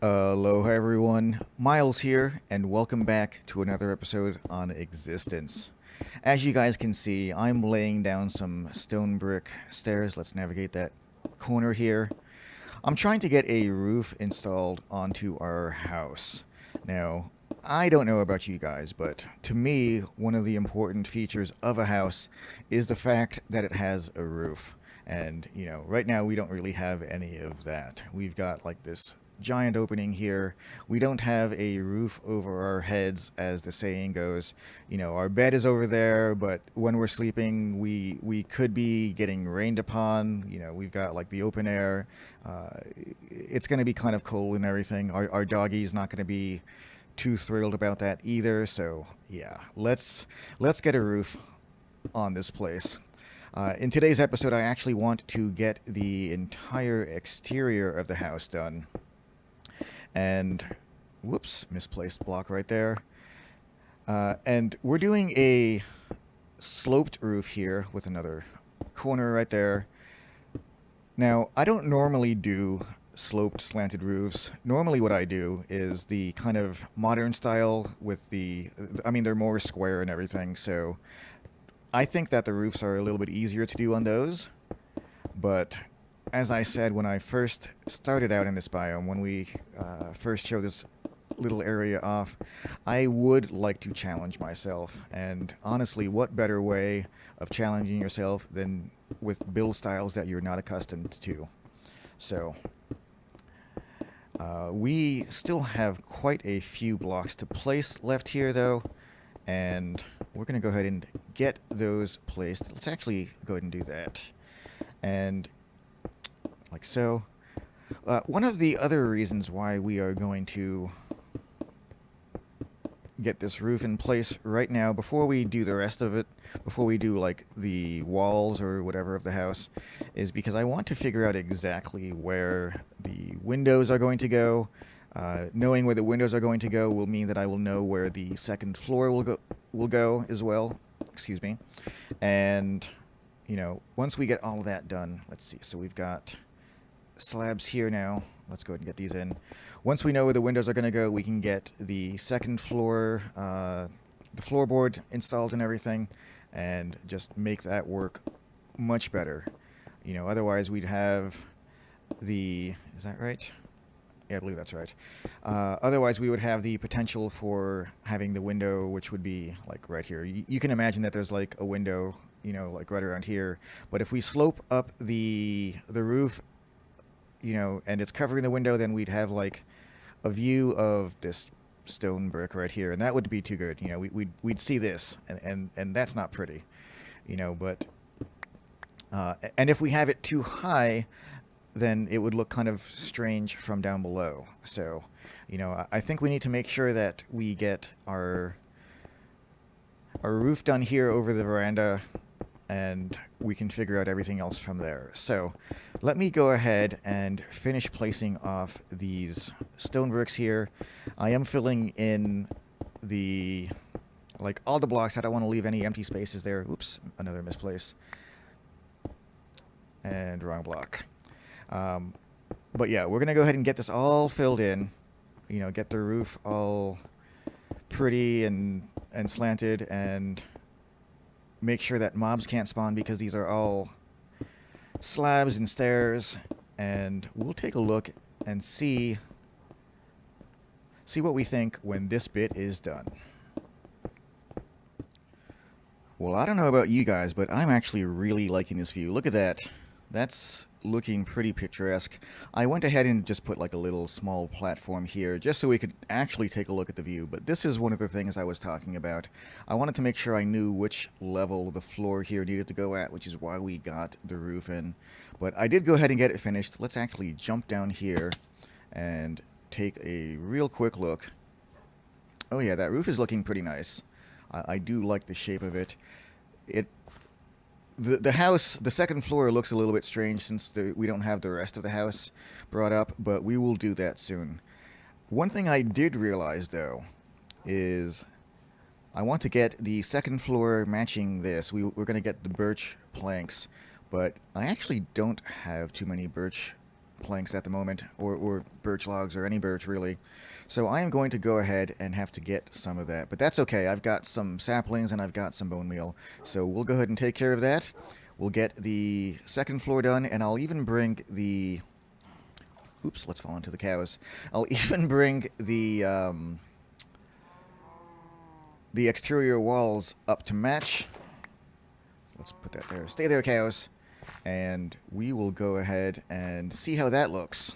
Aloha everyone, Miles here, and welcome back to another episode on Existence. As you guys can see, I'm laying down some stone brick stairs. Let's navigate that corner here. I'm trying to get a roof installed onto our house. Now, I don't know about you guys, but to me, one of the important features of a house is the fact that it has a roof. And, right now we don't really have any of that. We've got like this giant opening here. We don't have a roof over our heads, as the saying goes. Our bed is over there, but when we're sleeping, we could be getting rained upon. We've got like the open air. Uh, it's going to be kind of cold and everything. Our doggy's not going to be too thrilled about that either. So yeah, let's get a roof on this place. In today's episode, I actually want to get the entire exterior of the house done. And whoops, misplaced block right there. And we're doing a sloped roof here with another corner right there. Now, I don't normally do sloped slanted roofs. Normally what I do is the kind of modern style with they're more square and everything, so I think that the roofs are a little bit easier to do on those. But as I said when I first started out in this biome, when we first showed this little area off, I would like to challenge myself. And honestly, what better way of challenging yourself than with build styles that you're not accustomed to? So we still have quite a few blocks to place left here, though, and we're going to go ahead and get those placed. Let's actually go ahead and do that. And like so. One of the other reasons why we are going to get this roof in place right now, before we do the rest of it, before we do like the walls or whatever of the house, is because I want to figure out exactly where the windows are going to go. Knowing where the windows are going to go will mean that I will know where the second floor will go as well. Excuse me. And once we get all of that done, let's see. So we've got slabs here now. Let's go ahead and get these in. Once we know where the windows are going to go, we can get the second floor, the floorboard installed and everything, and just make that work much better. Otherwise we'd have is that right? Yeah, I believe that's right. Otherwise, we would have the potential for having the window, which would be like right here. You can imagine that there's like a window, like right around here. But if we slope up the roof, and it's covering the window, then we'd have like a view of this stone brick right here, and that would be too good. We'd see this, and that's not pretty. But and if we have it too high, then it would look kind of strange from down below. So, I think we need to make sure that we get our roof done here over the veranda, and we can figure out everything else from there. So let me go ahead and finish placing off these stone bricks here. I am filling in all the blocks. I don't want to leave any empty spaces there. Oops, another misplace. And wrong block. But yeah, we're going to go ahead and get this all filled in, get the roof all pretty and slanted, and make sure that mobs can't spawn, because these are all slabs and stairs. And we'll take a look and see what we think when this bit is done. Well, I don't know about you guys, but I'm actually really liking this view. Look at that. That's looking pretty picturesque. I went ahead and just put like a little small platform here just so we could actually take a look at the view. But this is one of the things I was talking about. I wanted to make sure I knew which level the floor here needed to go at, which is why we got the roof in. But I did go ahead and get it finished. Let's actually jump down here and take a real quick look. Oh yeah, that roof is looking pretty nice. I do like the shape of it. The house, the second floor, looks a little bit strange since we don't have the rest of the house brought up, but we will do that soon. One thing I did realize, though, is I want to get the second floor matching this. We're going to get the birch planks, but I actually don't have too many birch planks at the moment, or birch logs, or any birch really. So I am going to go ahead and have to get some of that. But that's okay. I've got some saplings and I've got some bone meal. So we'll go ahead and take care of that. We'll get the second floor done, and I'll even bring the... Oops, let's fall into the cows. I'll even bring the exterior walls up to match. Let's put that there. Stay there, cows. And we will go ahead and see how that looks.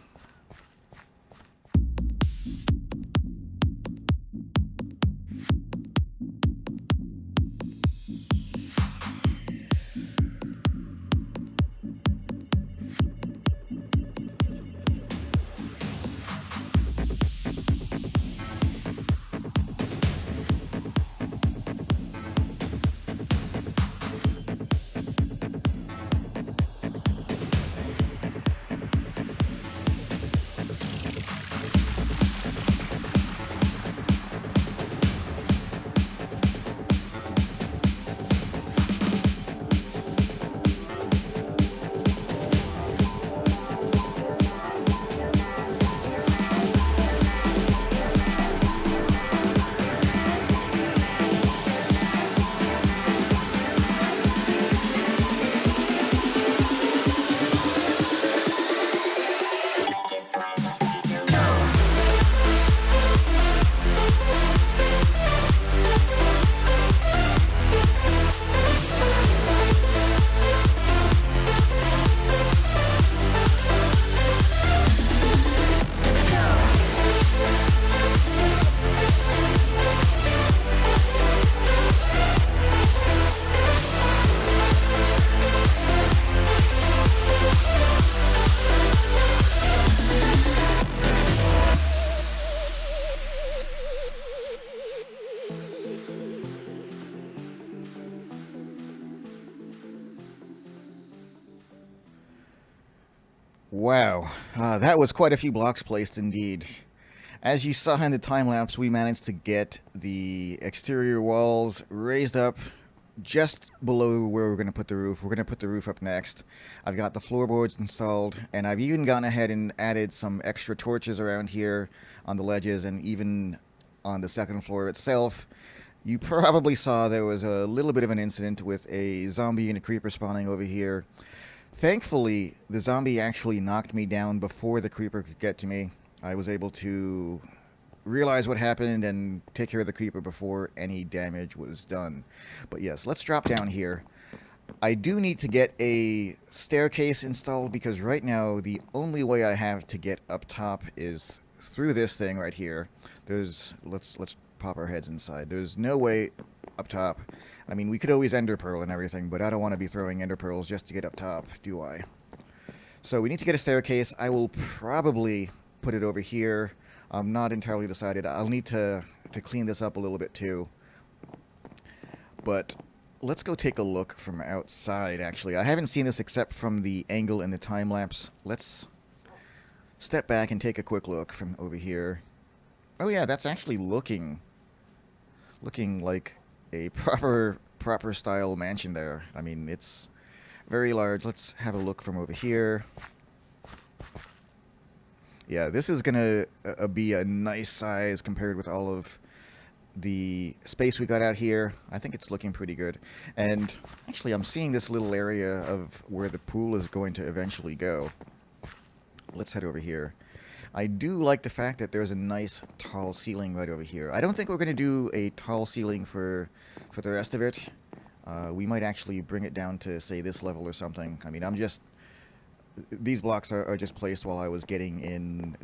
Wow, that was quite a few blocks placed indeed. As you saw in the time lapse, we managed to get the exterior walls raised up just below where we're going to put the roof. We're going to put the roof up next. I've got the floorboards installed, and I've even gone ahead and added some extra torches around here on the ledges and even on the second floor itself. You probably saw there was a little bit of an incident with a zombie and a creeper spawning over here. Thankfully, the zombie actually knocked me down before the creeper could get to me. I was able to realize what happened and take care of the creeper before any damage was done. But yes, let's drop down here. I do need to get a staircase installed because right now the only way I have to get up top is through this thing right here. Let's pop our heads inside. There's no way up top. I mean, we could always ender pearl and everything, but I don't want to be throwing ender pearls just to get up top, do I? So we need to get a staircase. I will probably put it over here. I'm not entirely decided. I'll need to clean this up a little bit too. But let's go take a look from outside, actually. I haven't seen this except from the angle in the time lapse. Let's step back and take a quick look from over here. Oh yeah, that's actually looking like a proper style mansion there. I mean, it's very large. Let's have a look from over here. Yeah, this is gonna be a nice size compared with all of the space we got out here. I think it's looking pretty good. And actually, I'm seeing this little area of where the pool is going to eventually go. Let's head over here. I do like the fact that there's a nice tall ceiling right over here. I don't think we're going to do a tall ceiling for the rest of it. We might actually bring it down to, say, this level or something. I mean, these blocks are just placed while I was getting in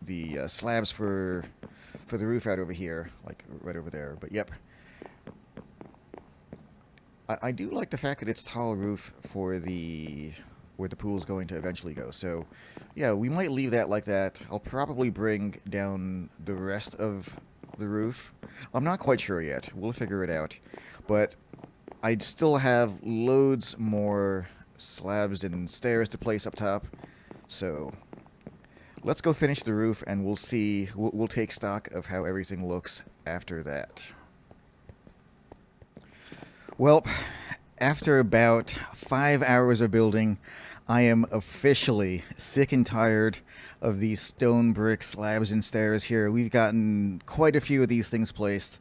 the slabs for the roof out over here, like right over there. But yep. I do like the fact that it's tall roof for where the pool is going to eventually go. So, yeah, we might leave that like that. I'll probably bring down the rest of the roof. I'm not quite sure yet. We'll figure it out. But I'd still have loads more slabs and stairs to place up top. So, let's go finish the roof and we'll see. We'll take stock of how everything looks after that. Well, after about 5 hours of building, I am officially sick and tired of these stone brick slabs and stairs here. We've gotten quite a few of these things placed.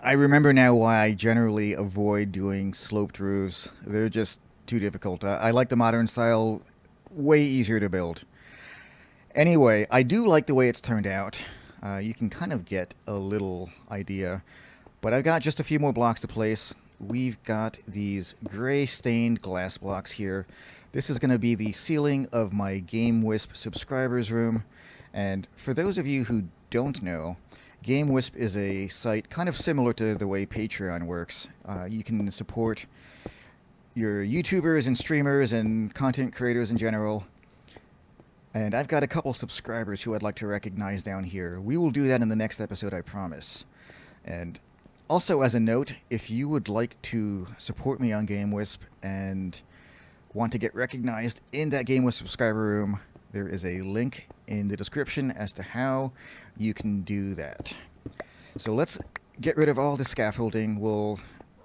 I remember now why I generally avoid doing sloped roofs. They're just too difficult. I like the modern style, way easier to build. Anyway, I do like the way it's turned out. You can kind of get a little idea. But I've got just a few more blocks to place. We've got these gray stained glass blocks here. This is going to be the ceiling of my Game Wisp subscribers room. And for those of you who don't know, Game Wisp is a site kind of similar to the way Patreon works. You can support your YouTubers and streamers and content creators in general. And I've got a couple subscribers who I'd like to recognize down here. We will do that in the next episode, I promise. And also, as a note, if you would like to support me on Game Wisp and want to get recognized in that Game Wisp subscriber room, there is a link in the description as to how you can do that. So let's get rid of all the scaffolding. We'll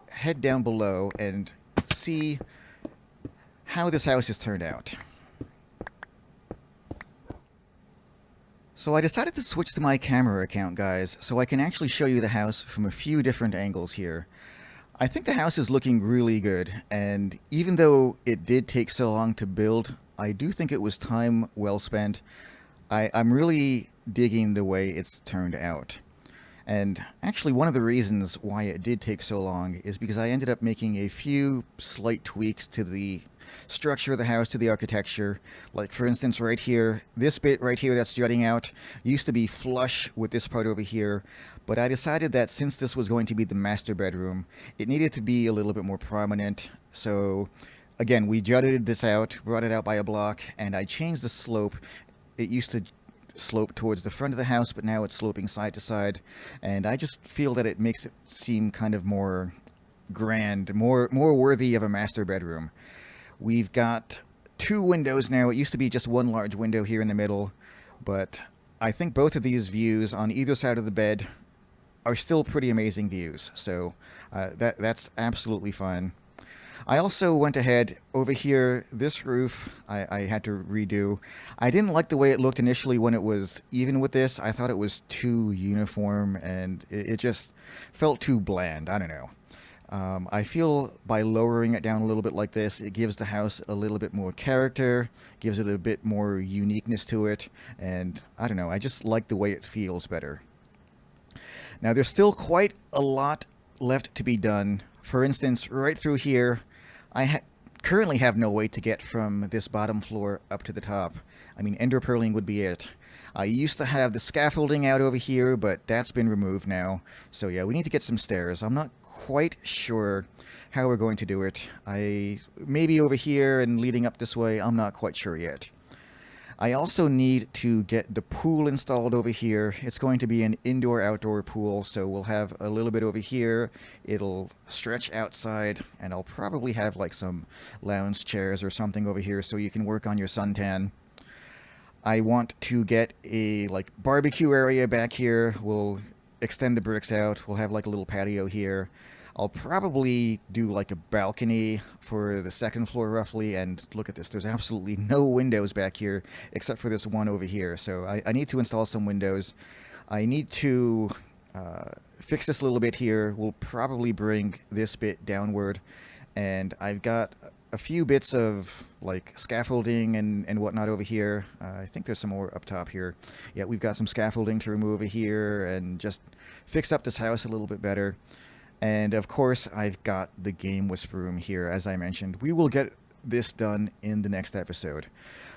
head down below and see how this house has turned out. So I decided to switch to my camera account, guys, so I can actually show you the house from a few different angles here. I think the house is looking really good, and even though it did take so long to build, I do think it was time well spent. I'm really digging the way it's turned out. And actually one of the reasons why it did take so long is because I ended up making a few slight tweaks to the structure of the house, to the architecture. Like for instance right here, this bit right here that's jutting out used to be flush with this part over here, but I decided that since this was going to be the master bedroom, it needed to be a little bit more prominent. So again, we jutted this out, brought it out by a block, and I changed the slope. It used to slope towards the front of the house, but now it's sloping side to side, and I just feel that it makes it seem kind of more grand, more worthy of a master bedroom. We've got two windows now. It used to be just one large window here in the middle, but I think both of these views on either side of the bed are still pretty amazing views, so that's absolutely fine. I also went ahead over here, this roof I had to redo. I didn't like the way it looked initially when it was even with this. I thought it was too uniform and it just felt too bland. I don't know. I feel by lowering it down a little bit like this, it gives the house a little bit more character, gives it a bit more uniqueness to it, and I don't know, I just like the way it feels better. Now there's still quite a lot left to be done. For instance, right through here, I currently have no way to get from this bottom floor up to the top. I mean, ender pearling would be it. I used to have the scaffolding out over here, but that's been removed now. So yeah, we need to get some stairs. I'm not quite sure how we're going to do it. Maybe over here and leading up this way, I'm not quite sure yet. I also need to get the pool installed over here. It's going to be an indoor-outdoor pool, so we'll have a little bit over here. It'll stretch outside, and I'll probably have like some lounge chairs or something over here so you can work on your suntan. I want to get a like barbecue area back here. We'll extend the bricks out. We'll have like a little patio here. I'll probably do like a balcony for the second floor roughly, and look at this, there's absolutely no windows back here except for this one over here, so I need to install some windows. I need to fix this a little bit here. We'll probably bring this bit downward, and I've got a few bits of like scaffolding and whatnot over here. I think there's some more up top here. Yeah, we've got some scaffolding to remove over here and just fix up this house a little bit better. And of course, I've got the Game Wisp room here, as I mentioned. We will get this done in the next episode.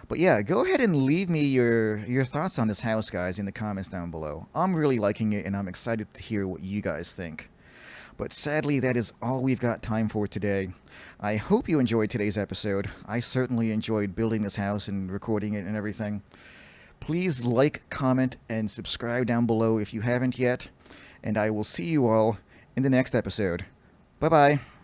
But yeah, go ahead and leave me your thoughts on this house, guys, in the comments down below. I'm really liking it, and I'm excited to hear what you guys think. But sadly, that is all we've got time for today. I hope you enjoyed today's episode. I certainly enjoyed building this house and recording it and everything. Please like, comment, and subscribe down below if you haven't yet. And I will see you all in the next episode. Bye-bye.